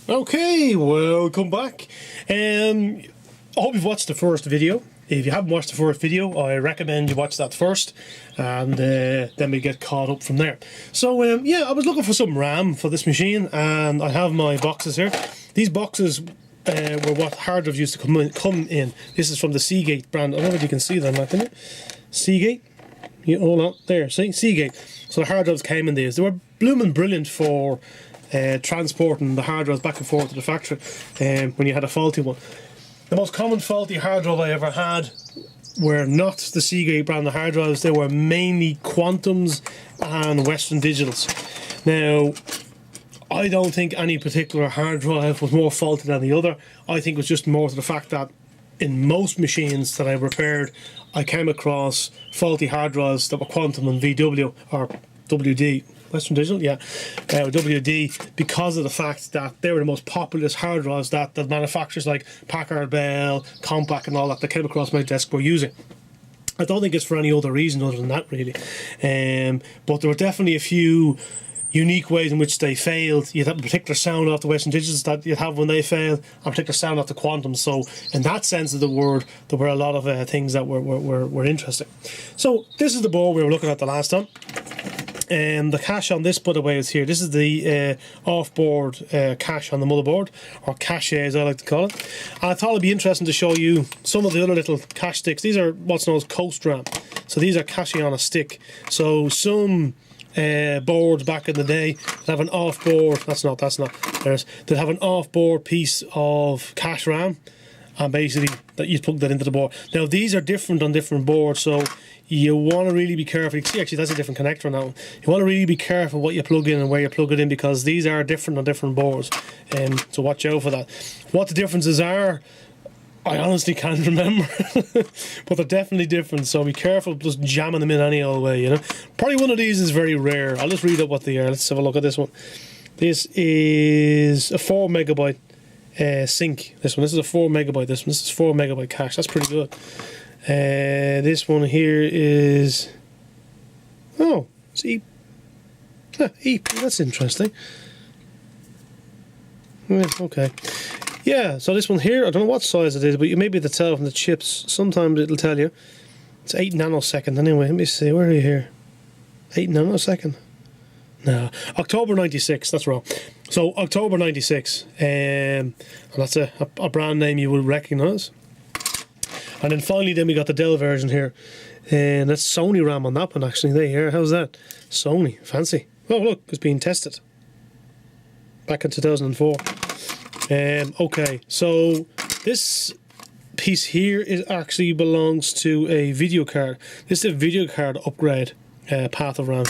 Okay, welcome back. I hope you've watched the first video. If you haven't watched the first video, I recommend you watch that first, and then we get caught up from there. So yeah, I was looking for some RAM for this machine, and I have my boxes here. These boxes were what hard drives used to come in. This is from the Seagate brand. I don't know if you can see them, can you? Seagate. You hold on there. See, Seagate. So the hard drives came in these. They were blooming brilliant for transporting the hard drives back and forth to the factory when you had a faulty one. The most common faulty hard drive I ever had were not the Seagate brand of hard drives. They were mainly Quantums and Western Digitals. Now, I don't think any particular hard drive was more faulty than the other. I think it was just more to the fact that in most machines that I repaired, I came across faulty hard drives that were Quantum and VW or WD. Western Digital, yeah, WD, because of the fact that they were the most populous hard drives that the manufacturers like Packard Bell, Compaq and all that came across my desk were using. I don't think it's for any other reason other than that, really. But there were definitely a few unique ways in which they failed. You'd have a particular sound off the Western Digitals that you'd have when they failed, and a particular sound off the Quantum. So in that sense of the word, there were a lot of things that were interesting. So this is the board we were looking at the last time. The cache on this, by the way, is here. This is the off-board cache on the motherboard, or cache as I like to call it. And I thought it'd be interesting to show you some of the other little cache sticks. These are what's known as coast RAM. So these are caching on a stick. So some boards back in the day that have an off-board. They have an off-board piece of cache RAM, and basically that you plug that into the board. Now these are different on different boards, so you want to really be careful. You can see actually that's a different connector on that one. You want to really be careful what you plug in and where you plug it in, because these are different on different boards, so watch out for that. What the differences are, I honestly can't remember, but they're definitely different, so be careful just jamming them in any old way, you know. Probably one of these is very rare. I'll just read out what they are. Let's have a look at this one. This is a 4 megabyte sync. This is a 4 megabyte. This is 4 megabyte cache. That's pretty good. This one here is it's E. That's interesting. Right, okay. Yeah, so this one here, I don't know what size it is, but you may be able to tell from the chips. Sometimes it'll tell you. It's 8 nanosecond anyway. Let me see, where are you here? 8 nanosecond? No, October 96, that's wrong. So October 96, and that's a brand name you will recognise. And then finally then we got the Dell version here, and that's Sony RAM on that one actually. There you are, how's that? Sony, fancy. Oh look, it's being tested back in 2004. Okay, so this piece here is actually belongs to a video card. This is a video card upgrade path of RAM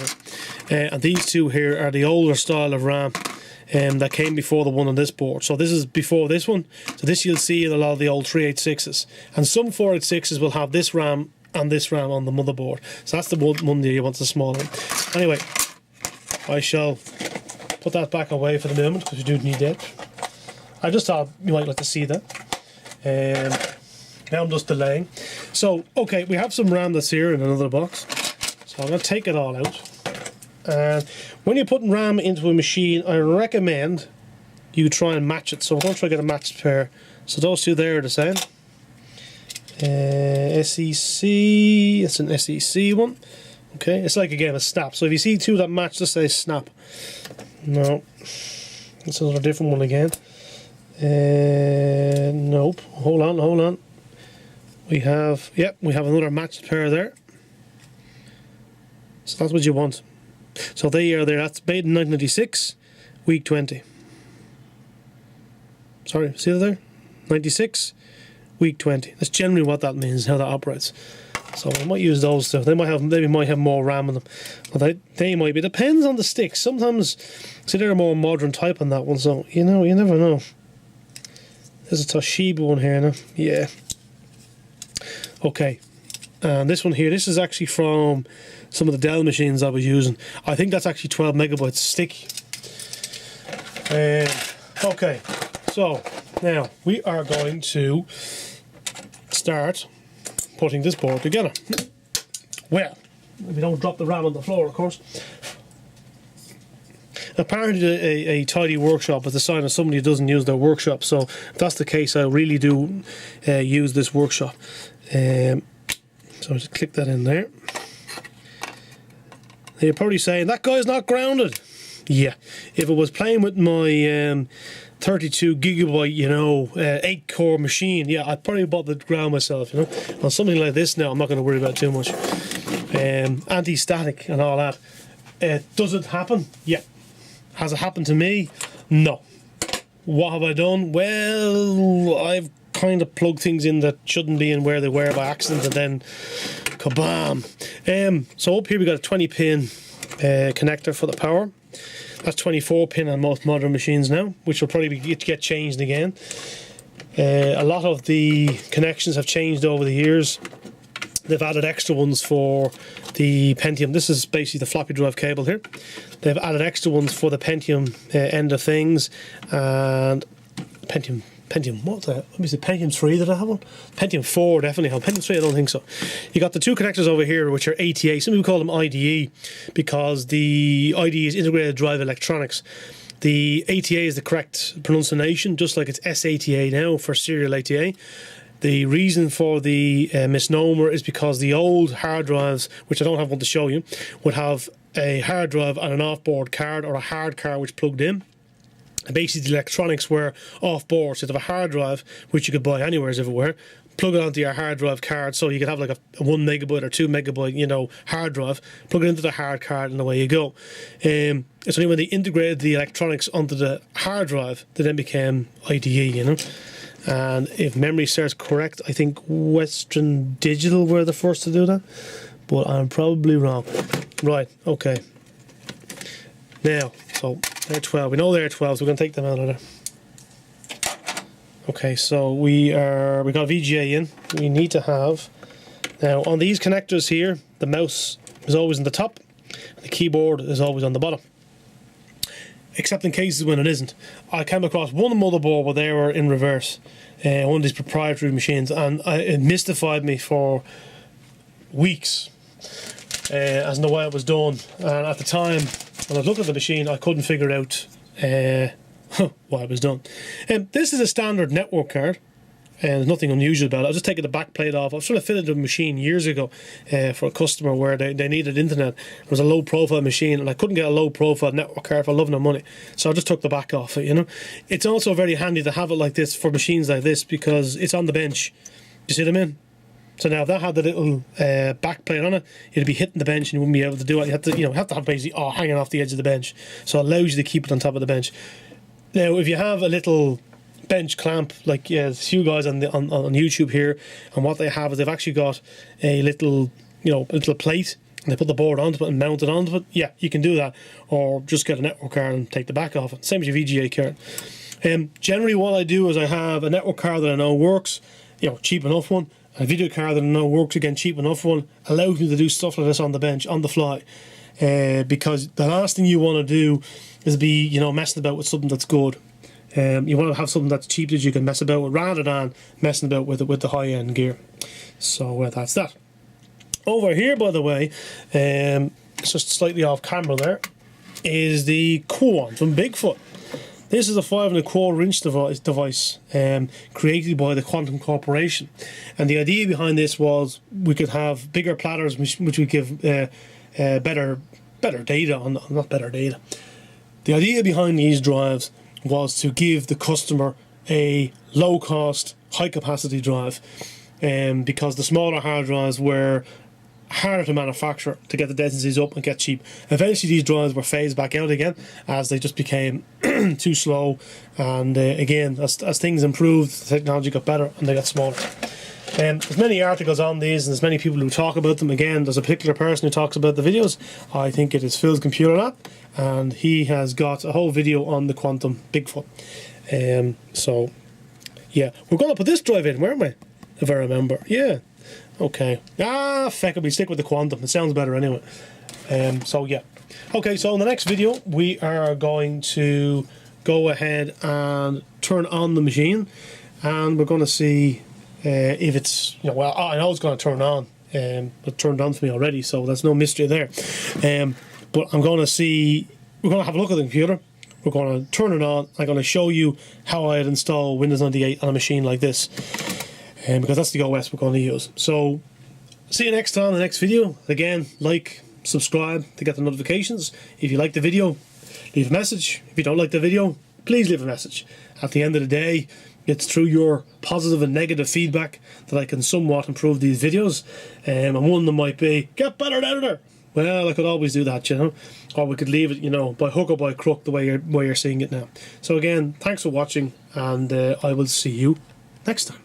here. And these two here are the older style of RAM that came before the one on this board. So this is before this one. So this you'll see in a lot of the old 386s. And some 486s will have this RAM and this RAM on the motherboard. So that's the one that you want, the small one. Anyway, I shall put that back away for the moment because we do need that. I just thought you might like to see that. Now I'm just delaying. So, okay, we have some RAM that's here in another box. So I'm going to take it all out. And when you're putting RAM into a machine, I recommend you try and match it. So I'm going to try to get a matched pair. So those two there are the same. SiS, it's an SiS one. Okay, it's like again a snap. So if you see two that match, just say snap. No, it's another different one again. Nope. Hold on. We have another matched pair there. So that's what you want. So they are there. That's made in 1996, week 20. Sorry, see that there? 96, week 20. That's generally what that means, how that operates. So I might use those two. They might have more RAM in them. But they might be. Depends on the sticks. Sometimes, see, they're a more modern type on that one. So you never know. There's a Toshiba one here now. Yeah. Okay. And this one here, this is actually from some of the Dell machines I was using. I think that's actually 12 megabytes sticky. Okay. So now we are going to start putting this board together. Well, if we don't drop the RAM on the floor, of course. apparently a tidy workshop is a sign of somebody who doesn't use their workshop. So if that's the case, I really do use this workshop. So I'll just click that in there. You're probably saying, that guy's not grounded. Yeah, if it was playing with my 32 gigabyte, 8-core machine, yeah, I'd probably bought the ground myself, On something like this now, I'm not going to worry about too much. Anti-static and all that. Does it happen? Yeah. Has it happened to me? No. What have I done? Well, I've kind of plugged things in that shouldn't be in where they were by accident, and then kabam. So up here we got a 20 pin connector for the power. That's 24 pin on most modern machines now, which will probably get changed again. A lot of the connections have changed over the years. They've added extra ones for the Pentium. This is basically the floppy drive cable here. They've added extra ones for the Pentium end of things, and Pentium, what's that? Let me see, Pentium 3, did I have one? Pentium 4 definitely have. Pentium 3, I don't think so. You got the two connectors over here, which are ATA. Some people call them IDE, because the IDE is integrated drive electronics. The ATA is the correct pronunciation, just like it's SATA now for serial ATA. The reason for the misnomer is because the old hard drives, which I don't have one to show you, would have a hard drive and an off-board card, or a hard card which plugged in. And basically the electronics were off-board, so you have a hard drive, which you could buy anywhere as if it were, plug it onto your hard drive card, so you could have like a 1 megabyte or 2 megabyte, hard drive, plug it into the hard card, and away you go. It's only when they integrated the electronics onto the hard drive that then became IDE, And if memory serves correct, I think Western Digital were the first to do that, but I'm probably wrong. Right, okay. Now, so they're 12. We know they're 12, so we're going to take them out of there. Okay, so we got VGA in. We need to have, now on these connectors here, the mouse is always on the top, and the keyboard is always on the bottom. Except in cases when it isn't. I came across one motherboard where they were in reverse, one of these proprietary machines, and it mystified me for weeks as to why it was done. And at the time, when I looked at the machine, I couldn't figure out why it was done. This is a standard network card, and there's nothing unusual about it. I was just taking the back plate off. I was trying to fit it into a machine years ago for a customer where they needed internet. It was a low profile machine, and I couldn't get a low profile network card for love nor money, so I just took the back off it. It's also very handy to have it like this for machines like this, because it's on the bench. You see what I mean? So now if that had the little back plate on it, you'd be hitting the bench and you wouldn't be able to do it. You have to have basically hanging off the edge of the bench, so it allows you to keep it on top of the bench. Now if you have a little bench clamp, like there's a few guys on YouTube here, and what they have is they've actually got a little plate, and they put the board onto it and mount it onto it. Yeah, you can do that, or just get a network card and take the back off it. Same as your VGA card. Generally, what I do is I have a network card that I know works, cheap enough one, and a video card that I know works again, cheap enough one, allows me to do stuff like this on the bench, on the fly. Because the last thing you want to do is be messing about with something that's good. You want to have something that's cheap that you can mess about with, rather than messing about with the high-end gear. So that's that. Over here, by the way, it's just slightly off camera there, is the Quant from Bigfoot. This is a 5¼ inch device created by the Quantum Corporation, and the idea behind this was we could have bigger platters which would give better data on, not better data. The idea behind these drives was to give the customer a low-cost, high-capacity drive, because the smaller hard drives were harder to manufacture to get the densities up and get cheap. Eventually these drives were phased back out again as they just became too slow, and again as things improved, the technology got better and they got smaller. There's many articles on these, and there's many people who talk about them. Again, there's a particular person who talks about the videos. I think it is Phil's Computer Lab, and he has got a whole video on the Quantum Bigfoot. So yeah, we're going to put this drive in, weren't we? If I remember. Yeah. Okay. Feck it, we stick with the Quantum. It sounds better anyway. So yeah. Okay, so in the next video we are going to go ahead and turn on the machine, and we're going to see if it's, well, I know it's going to turn on. It turned on for me already, so that's no mystery there. But I'm going to see we're going to have a look at the computer. We're going to turn it on. I'm going to show you how I'd install Windows 98 on a machine like this, because that's the OS we're going to use. So see you next time in the next video. Again, like, subscribe to get the notifications. If you like the video, leave a message. If you don't like the video, please leave a message. At the end of the day, it's through your positive and negative feedback that I can somewhat improve these videos. And one of them might be, get better at editor. Well, I could always do that, you know, or we could leave it, you know, by hook or by crook, the way you're seeing it now. So again, thanks for watching, and I will see you next time.